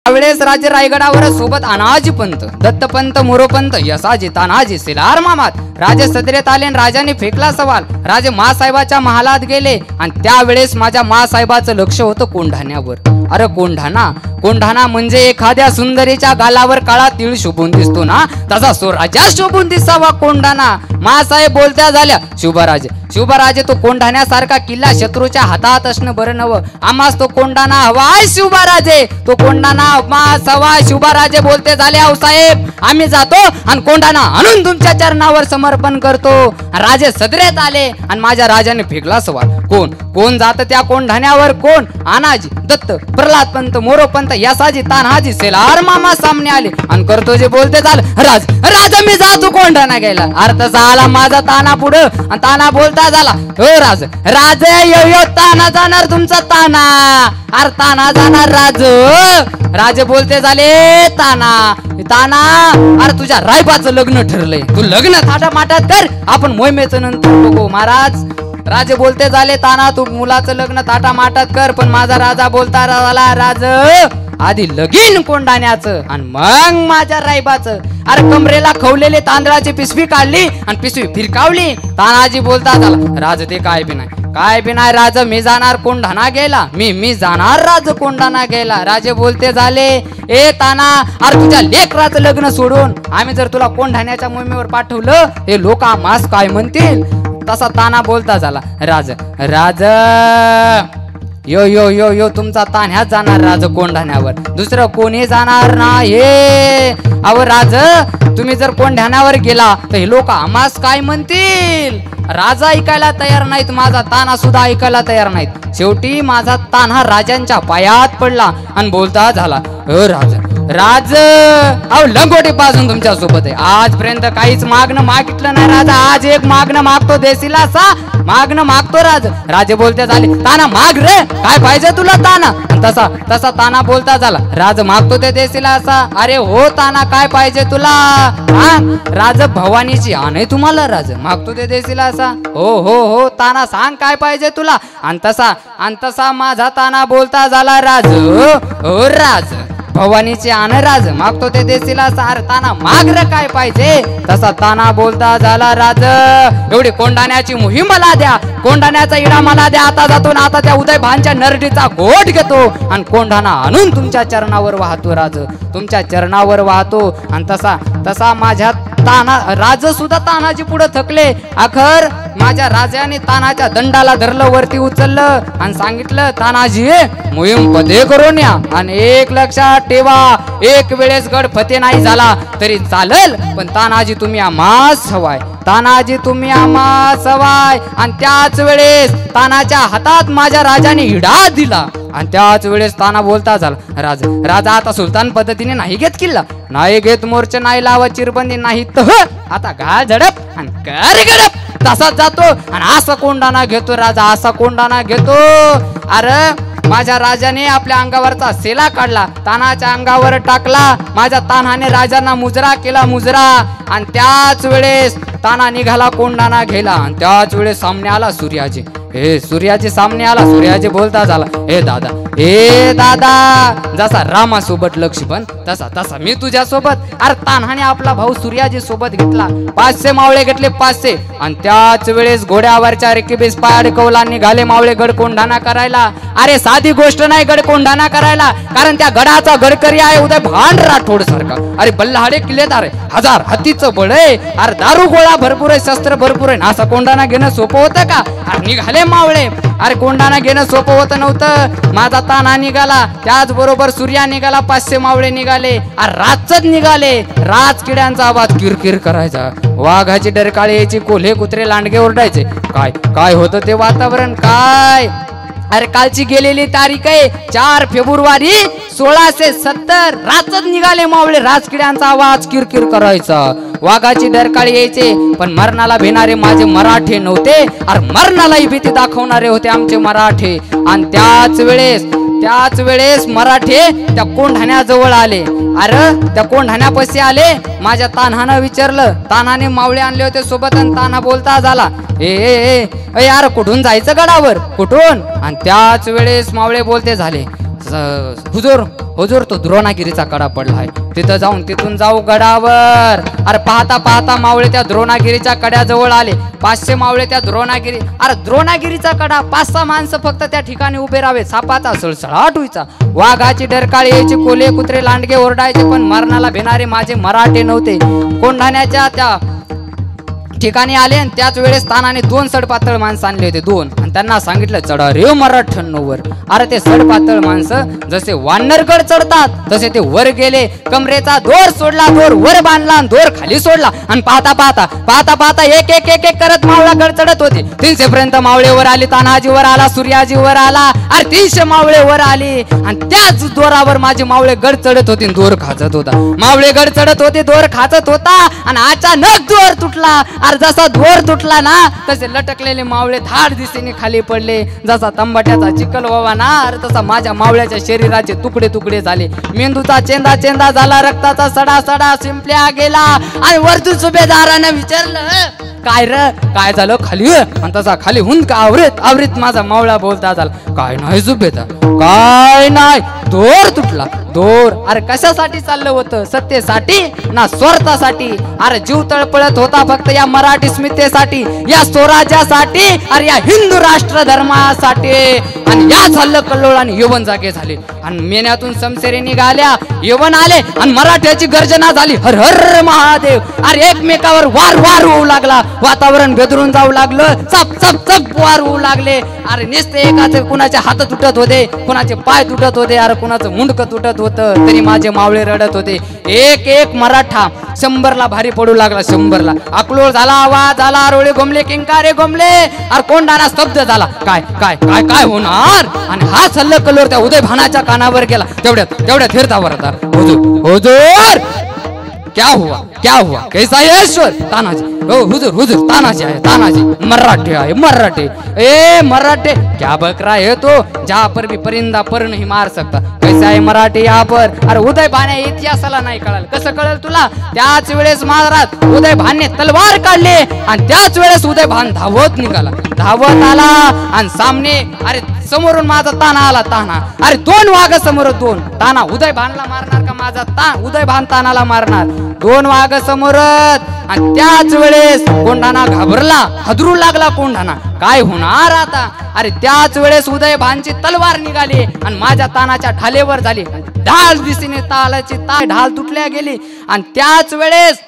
त्यावेळेस राजे रायगडावर सोबत अनाजी पंत, दत्तपंत, मोरोपंत, यसाजी, तानाजी, सिलार मामात राजे सदरेत आले आणि राजाने फेकला सवाल. राजे मासाहेबाच्या महालात गेले आणि त्यावेळेस माझ्या मासाहेबाचं लक्ष होतं कोंढाण्यावर. अरे कोंढाणा म्हणजे एखाद्या सुंदरीच्या गालावर काळा तीळ शोभून दिसतो ना, तसा स्वराज्या शोभून दिसावा कोंढाणा. मासाहेब बोलत्या झाल्या, शिवबाराजे तो कोंढाण्यासारखा किल्ला शत्रूच्या हातात असणं बरं नवं. आम्हास तो कोंढाणा हवाय शिवबाराजे, तो कोंढाणा आम्हास हवाय. शिवबाराजे बोलते झाले, आहो साहेब आम्ही जातो आणि कोंढाणा आणून तुमच्या चरणावर समर्पण करतो. राजे सदरेत आले आणि माझ्या राजाने फेकला सवाल, कोण जात त्या कोंढाण्यावर? कोण? अनाजी, दत्त, प्रल्हाद पंत, मोरोपंत, यसाजी, तान्हाजी, सेलार मामा सामने आले आणि करतो जे बोलते झालं, राजा मी जातो कोंढाणा घ्यायला. अर्थ झाला माझा ताना पुढं आणि ताना बोलता झाला, हो राजे यो ताना जाणार तुमचा ताना. अरे ताना जाणार राजे बोलते झाले, ताना अरे तुझ्या रायबाचं लग्न ठरलंय, तू लग्न थाटामाटात कर, आपण मोहिमेचं नंतर बघू. महाराज राजे बोलते झाले, ताना तू मुलाचं लग्न थाटामाटात कर, पण माझा राजा बोलता झाला, राज आधी लगीन कोंढाण्याचं आणि मग माझ्या रायबाचं. अरे कमरेला खवलेले तांदळाची पिशवी काढली आणि पिशवी फिरकावली. तानाजी बोलता झाला, राज ते काय बी नाही राज, मी जाणार कोंढाणा गेला, मी जाणार राज कोंढाणा गेला. राजे बोलते झाले, ए ताना अरे तुझ्या लेकराचं लग्न सोडून आम्ही जर तुला कोंढाण्याच्या मोहिमेवर पाठवलं, हे लोक आम्हास काय म्हणतील? तसा ताना बोलता झाला, राज यो तुमचा तान ह्याच जाणार राज कोंढाण्यावर, दुसरं कोणी जाणार नाही. अहो राज तुम्ही जर कोंढाण्यावर गेला तर हे लोक आम्हास काय म्हणतील? राजा ऐकायला तयार नाहीत, माझा ताना सुद्धा ऐकायला तयार नाहीत. शेवटी माझा तान हा राजांच्या पायात पडला आणि बोलता झाला, राज अहो लंगोटी पासून तुमच्या सोबत आहे. आजपर्यंत काहीच मागणं मागितलं नाही राजा, आज एक मागणं मागतो, देशील असा मागणं मागतो राजे बोलते झाले, ताना माग रे, काय पाहिजे तुला ताना? तसा ताना बोलता झाला, राज मागतो ते देशील असा. अरे हो ताना काय पाहिजे तुला? राज भवानीची आण तुम्हाला, राज मागतो ते देशील असा. हो ताना सांग काय पाहिजे तुला? आणि तसा माझा ताना बोलता झाला, राज भवानीचे आण राज मागतो ते देशील असा. अरे ताना माग रे काय पाहिजे? तसा ताना बोलता झाला, राज एवढी कोंढाण्याची मोहीम मला द्या, कोंढाण्याचा इडा मला द्या. आता जातो ना, आता त्या उदय भानच्या नरडीचा गोठ घेतो आणि कोंढाणा आणून तुमच्या चरणावर वाहतो, राज तुमच्या चरणावर वाहतो. आणि तसा माझ्या राज सुद्धा तानाजी पुढे थकले. अखर माझ्या राजाने तानाच्या दंडाला धरलं, वरती उचललं आणि सांगितलं, तानाजी मोहीम पदे करून या. आणि एक लक्षात ठेवा, एक वेळेस गड फते नाही झाला तरी चालेल, पण तानाजी तुम्ही आम्हास हवाय, तानाजी तुम्ही आम्हास हवाय. आणि त्याच वेळेस तानाच्या हातात माझ्या राजाने हिडा दिला आणि त्याच वेळेस ताना बोलता झाला, राजा आता सुलतान पद्धतीने नाही घेत किल्ला, नाही घेत मोर्चे, नाही लावत चिरबंदी, नाही तर आता घाल झडप आणि कर गडप. तसाच जातो आणि असा कोंढाणा घेतो राजा, असा कोंढाणा घेतो. अरे माझ्या राजाने आपल्या अंगावरचा सेला काढला, तानाच्या अंगावर टाकला. माझ्या तानाने राजांना मुजरा केला, मुजरा. आणि त्याच वेळेस ताना निघाला कोंढाणा घ्यायला आणि त्याच वेळेस सामने आला सूर्याजी सामने आला. सूर्याजी बोलता झाला, हे दादा जसा रामासोबत लक्ष्मण तसा मी तुझ्या सोबत. अरे तान्हाने आपला भाऊ सूर्याजी सोबत घेतला, 500 मावळे घेतले, 500. आणि त्याच वेळेस घोड्यावरच्या रेकीबीस पाय अडकवला, निघाले मावळे गड कोंढाणा करायला. अरे साधी गोष्ट नाही गड कोंढाणा करायला, कारण त्या गडाचा गडकरी आहे उदय भान राठोड सारखा. अरे बल्लाहाडे किल्लेदार आहे, 1000 हत्तीचं बळ आहे. अरे दारू गोळा भरपूर आहे, शस्त्र भरपूर आहे. असा कोंढाणा घेणं सोपं होतं का? अरे निघाले मावळे. अरे कोंढाणा घेणं सोपं होतं नव्हतं. माझा ताना निघाला, त्याच बरोबर सूर्या निघाला, 500 मावळे निघाले. अरे रातच निघाले. राजकिड्यांचा आवाज किरकिर करायचा, वाघाची डरकाळी यायची, कोल्हे कुत्रे लांडगे ओरडायचे. काय होतं ते वातावरण काय? अरे कालची गेलेली तारीख आहे 4 फेब्रुवारी 1670. रातच निघाले मावळे. राजकिड्यांचा आवाज किरकिर करायचा, वाघाची डरकाळी यायचे. पण मरणाला भिणारे माझे मराठे नव्हते, अरे मरणालाही भीती दाखवणारे होते आमचे मराठे. आणि त्याच वेळेस मराठे त्या कोंढाण्याजवळ आले. अरे त्या कोंढाण्यापाशी आले. माझ्या तान्हानं विचारलं, तान्हाने मावळे आणले होते सोबत. आणि तान्हा बोलता झाला, ए यार कुठून जायचं गडावर, कुठून? आणि त्याच वेळेस मावळे बोलते झाले, हुजूर हुजूर तो द्रोणागिरीचा कडा पडला आहे, तिथं जाऊन तिथून जाऊ गडावर. अरे पाहता पाहता मावळे त्या द्रोणागिरीच्या कड्याजवळ आले. 500 मावळे त्या द्रोणागिरी, अरे द्रोणागिरीचा कडा, 5-6 माणसं फक्त त्या ठिकाणी उभे राहावे. सापाचा सळसळाट व्हायचा, वाघाची डरकाळी यायची, कोले कुत्रे लांडगे ओरडायचे, पण मरणाला भिणारे माझे मराठे नव्हते. कोंढाण्याच्या त्या ठिकाणी आले आणि त्याच वेळेस तानाने 2 सडपातळ माणसं आणले होते, 2, आणि त्यांना सांगितलं चढा रे मराठ्यांवर. अरे ते सडपातळ माणसं जसे वानरगड चढतात तसे ते वर गेले. कमरेचा दोर सोडला, दोर वर बांधला आणि दोर खाली सोडला, आणि पाहता पाहता पाहता पाहता एक एक एक एक करत मावळा गड चढत होते. 300 पर्यंत मावळे वर आले, तानाजी वर आला, सूर्याजी वर आला, अरे 300 मावळे वर आले. आणि त्याच दोरावर माझे मावळे गड चढत होते, दोर खाचत होता. मावळे गड चढत होते, दोर खाचत होता, आणि अचानक दोर तुटला. अरे जसा दोर तुटला ना तसे लटकलेले मावळे धाड दिशेने खाली पडले. जसा तंबाट्याचा चिखल व्हावा ना, अरे तसा माझ्या मावळ्याच्या शरीराचे तुकडे तुकडे झाले. मेंदूचा चेंदा चेंदा झाला, रक्ताचा सडा सडा शिंपल्या गेला. आणि वरतून सुभेदारानं विचारलं काय र काय झालं खाली, आणि तसा खाली हुन का आवरीत आवरीत माझा मावळा बोलता झाला, काय नाही सुभेदार काय नाही, दोर तुटला दोर. अरे कशासाठी चाललं होतं, सत्तेसाठी ना स्वार्थासाठी. अरे जीव तळपळत होता फक्त या मराठी स्मितेसाठी, या स्वराज्यासाठी, अरे या हिंदू राष्ट्र धर्मासाठी. आणि या झालं कल्लोळ आणि यवन जागे झाले, आणि मेन्यातून समसेरे निघाल्या, यवन आले, आणि मराठ्याची गर्जना झाली, हर हर महादेव. अरे एकमेकावर वार वार होऊ लागला, वातावरण बेदरून जाऊ लागलं, चप चप चप वार होऊ लागले. अरे नुसते एकाचे कुणाचे हात तुटत होते, कुणाचे पाय तुटत होते, अरे कुणाचं मुंडकं तुटत होतं, तरी माझे मावळे रडत होते. एक एक मराठा 100ला भारी पडू लागला, 100ला. अकलोळ झाला, आवाज झाला, आरोळे घोमले, किंकारे घोमले, अरे कोंढाणा स्तब्ध झाला. काय काय काय काय होणार. आणि हा सल्ल कलोर त्या उदय भानाच्या कानावर गेला. तेवढ्यात फिरतावर आता हुजूर हुजूर क्या हुआ कैसा है ईश्वर. तानाजी हो हुजूर हुजूर तानाजी आहे, तानाजी मराठे आहे, मराठे. ए मराठे क्या बकरा है तो, जहाँ पर भी परिंदा पर नहीं मार सकता, कैसा आहे मराठी यहाँ पर. अरे उदय भान इतिहासाला नाही कळाल, कसं कळल तुला. त्याच वेळेस महाराज उदय भानने तलवार काढले, आणि त्याच वेळेस उदय भान धावत निघाला, धावत आला, आणि सामने अरे समोरून माझा ताना आला, ताना. अरे 2 वाघ समोर, 2 ताना उदय भानला मारणार का माझा उदय भान तानाला मारणार, 2 वाघ समोरच. आणि त्याच वेळेस कोंढाणा घाबरला, हादरू लागला कोंढाणा, काय होणार आता. अरे त्याच वेळेस उदय भानची तलवार निघाली, आणि माझ्या तानाच्या ढालेवर झाली, ढाल दिशेने तालाची ढाल तुटल्या गेली. आणि त्याच वेळेस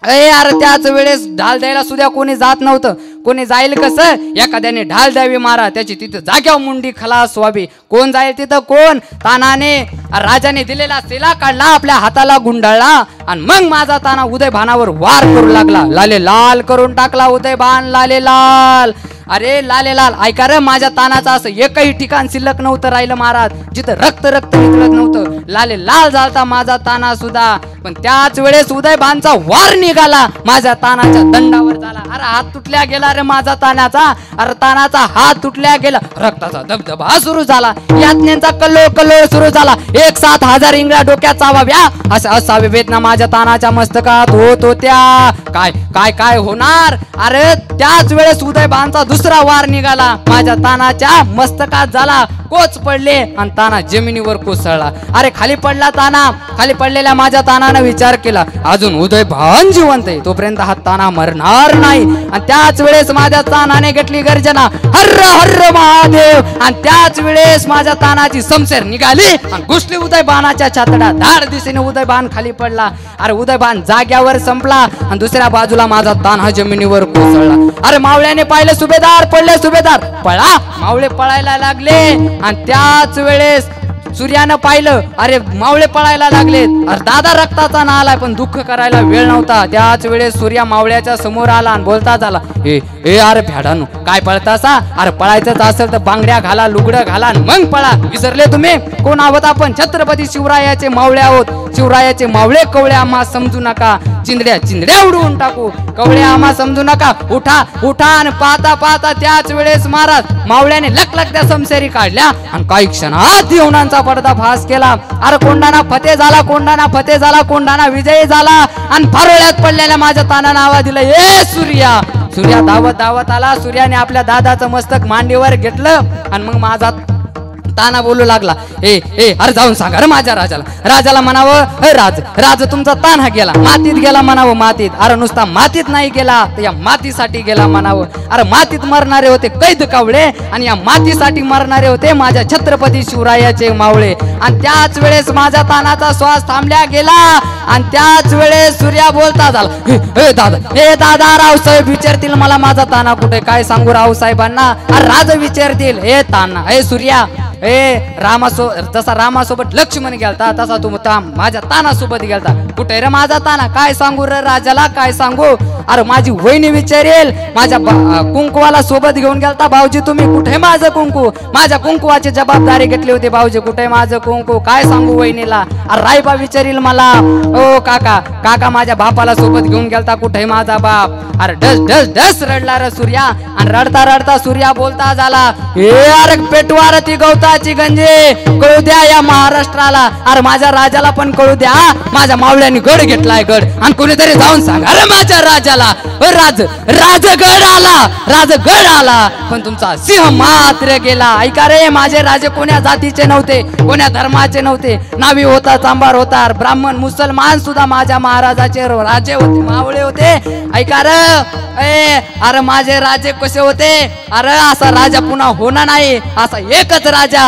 अरे त्याच वेळेस ढाल द्यायला सुद्धा कोणी जात नव्हतं. कोणी जाईल कसं, एखाद्याने ढाल द्यावी मारा, त्याची तिथं जाग्यावर मुंडी खलास व्हावी. कोण जाईल तिथं, कोण. तानाने राजाने दिलेला सेला काढला, आपल्या हाताला गुंडाळला, आणि मग माझा ताना उदय भानावर वार करू लागला. लाले लाल करून टाकला उदय भान, लाले लाल. अरे लाले लाल. ऐका रे, माझ्या तानाचं असं एकही ठिकाण शिल्लक नव्हतं राहिलं महाराज, जिथं रक्त रक्त निघत नव्हतं. लाले लाल झालता माझा ताना सुद्धा. पण त्याच वेळेस उदय भानचा वार निघाला, माझ्या तानाच्या दंडावर झाला. अरे हात तुटल्या गेला रे माझा तानाचा, अरे तानाचा हात तुटल्या गेला, रक्ताचा धबधबा सुरू झाला, यातनेचा कल्लोळ कल्लोळ सुरू झाला. 1,000 इंगळ्या डोक्यात चावाव्या असा वेदना माझ्या तानाच्या मस्तकात होत होत्या. काय काय काय होणार. अरे त्याच वेळेस उदय भानचा दुसरा वार निघाला, माझ्या तानाच्या मस्तकात झाला, कोच पडले, आणि ताना जमिनीवर कोसळला. अरे खाली पडला ताना. खाली पडलेल्या माझ्या तानानं विचार केला, अजून उदय भान जिवंत आहे, तोपर्यंत हा ताना मरणार नाही. आणि त्याच वेळेस माझ्या तानाने घेतली गर्जना, हर्र हर्र महादेव. आणि त्याच वेळेस माझ्या तानाची समसेर निघाली, आणि घुसली उदय भानाच्या छातडा. धाड दिशेने उदय भान खाली पडला. अरे उदय भान जाग्यावर संपला, आणि दुसऱ्या बाजूला माझा ताना जमिनीवर कोसळला. अरे मावळ्याने पाहिलं, सुभेदार पडले, सुभेदार पळा. मावळे पळायला लागले, आणि त्याच वेळेस सूर्यानं पाहिलं, अरे मावळे पळायला लागलेत. अरे दादा रक्ताचा ना आलाय, पण दुःख करायला वेळ नव्हता. त्याच वेळेस सूर्या मावळ्याच्या समोर आला, आणि बोलता झाला, ए अरे भ्याडानो काय पळतासा. अरे पळायचंच असेल तर बांगड्या घाला, लुगडं घाला, मग पळा. विसरले तुम्ही कोण आहोत आपण. छत्रपती शिवरायाचे मावळे आहोत. शिवरायाचे मावळे कवळे आम्हा समजू नका, चिंदड्या चिंदड्या उडवून टाकू, कवळे आम्हा समजू नका. उठा उठा. आणि पाहता पाहता त्याच वेळेस महाराज मावळ्याने लखलख त्या समसेरी काढल्या, आणि काही क्षणात येवनांचा पडदा फास केला. अरे कोंढाणा फते झाला, कोंढाणा फते झाला, कोंढाणा विजयी झाला. आणि फारोळ्यात पडलेल्या माझ्या तानानं आवाज दिला, ए सूर्या. सूर्या धावत धावत आला. सूर्याने आपल्या दादाचं मस्तक मांडीवर घेतलं, आणि मग माझा ताना बोलू लागला, ए ए अरे जाऊन सांगा रे माझ्या राजाला म्हणावं, हे राज तुमचा तान्हा गेला, मातीत गेला म्हणावं, मातीत. अरे नुसता मातीत नाही गेला तर या मातीसाठी गेला म्हणावं. अरे मातीत मरणारे होते कैद कावळे आणि या मातीसाठी मरणारे होते माझ्या छत्रपती शिवरायाचे मावळे. आणि त्याच वेळेस माझ्या तानाचा श्वास थांबल्या गेला आणि त्याच वेळेस सूर्या बोलता झाला, हे दादा रावसाहेब विचारतील मला माझा ताना कुठे, काय सांगू रावसाहेबांना. अरे राज विचारतील, हे ताना हे सूर्या, जसा रामासोबत लक्ष्मण गेलता तसा तू माझ्या तानासोबत गेलता, कुठे रे माझा ताना, काय सांगू रे राजाला, काय सांगू. अरे माझी वहिनी विचारेल, माझ्या कुंकुवाला सोबत घेऊन गेलता भाऊजी तुम्ही, कुठे माझं कुंकू, माझ्या कुंकुवाची जबाबदारी घेतली होती भाऊजी, कुठे माझं कुंकू, काय सांगू वहिनीला. अरे रायबा विचारील मला, ओ काका माझ्या बापाला सोबत घेऊन गेलता, कुठे माझा बाप. अरे डस रडला रे सूर्या आणि रडता रडता सूर्या बोलता झाला, हे अरे पेटवार ती गवताची गंजे, कळू द्या या महाराष्ट्राला. अरे माझ्या राजाला पण कळू द्या, माझ्या मावळ्यांनी गड घेतलाय गड, आणि कोणीतरी जाऊन सांगा अरे माझ्या राजाला, राजगड आला पण तुमचा सिंह मात्र गेला. ऐका रे माझे राजे कोण्या जातीचे नव्हते, कोण्या धर्माचे नव्हते, नावी होता, चांभार होता, ब्राह्मण मुसलमान सुद्धा माझ्या महाराजाचे राजे होते, मावळे होते. ऐका रे अरे माझे राजे कसे होते, अरे असा राजा पुन्हा होणार नाही, असा एकच राजा